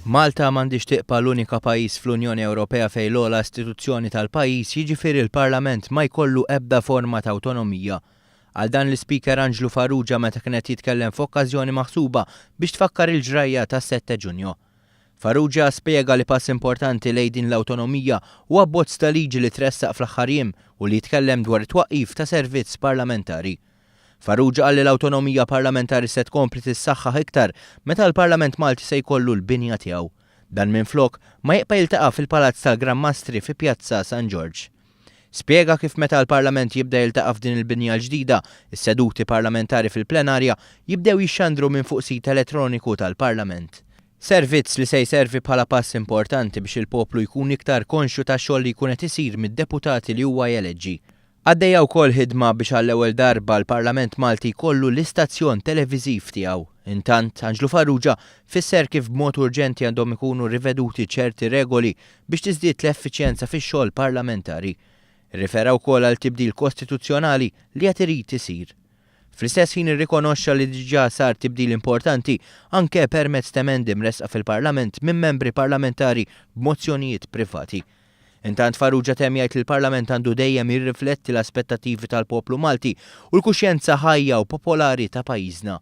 Malta m'għandix tiqpa l-unika pajjiż fl-Unjoni Ewropea fejn l-ogħla istituzzjoni tal-pajjiż jiġifieri l-Parlament ma jkollu ebda forma ta' awtonomija. Għal dan l-Speaker Anġlu Farrugia meta kienet jitkellem f'okkażjoni maħsuba biex tfakkar il-ġrajja tas-7 Ġunju. Farrugia spjega li pass importanti lejn din l-awtonomija huwa abbozz ta' liġi li tressaq fl-aħħar jiem u li jitkellem dwar it-twaqqif ta' servizz parlamentari. Farrugia qal li l-awtonomija parlamentari se tkompli tissaħħaħ iktar meta l-Parlament Malti se jkollu l-binja tiegħu. Dan minflok ma jibqa' jiltaqa' fil-Palazz tal-Gran Mastri fi Pjazza San George. Spjega kif meta l-Parlament jibda jiltaqa' f'din il-binja l-ġdida, is-seduti parlamentari fil-plenarja jibdew jixxandru minn fuq sit elettroniku tal-Parlament. Servizz li se jservi bħala pass importanti biex il-poplu jkun iktar konxju tax-xogħol li jkun qed isir mid-deputati li huwa jeleġġi. Għaddejja wkoll ħidma biex għall-ewwel darba l-Parlament Malti jkollu l-istazzjon televiżiv tiegħu. Intant Anġlu Farrugia fisser kif b'mod urġenti għandhom ikunu riveduti ċerti regoli biex tiżdied l-effiċjenza fix-xogħol parlamentari. Irrifera wkoll għal tibdil kostituzzjonali li qed irid isir. Fl-istess ħin irrikonoxxa li diġà sar tibdil importanti anke permezz ta' emendi mresqa fil-Parlament minn membri parlamentari b'mozzjonijiet privati. Intant Farrugia temm jgħid li l-Parlament għandu dejjem jirrifletti l-aspettattivi tal-poplu Malti u l-kuxjenza ħajja u popolari ta' pajjiżna.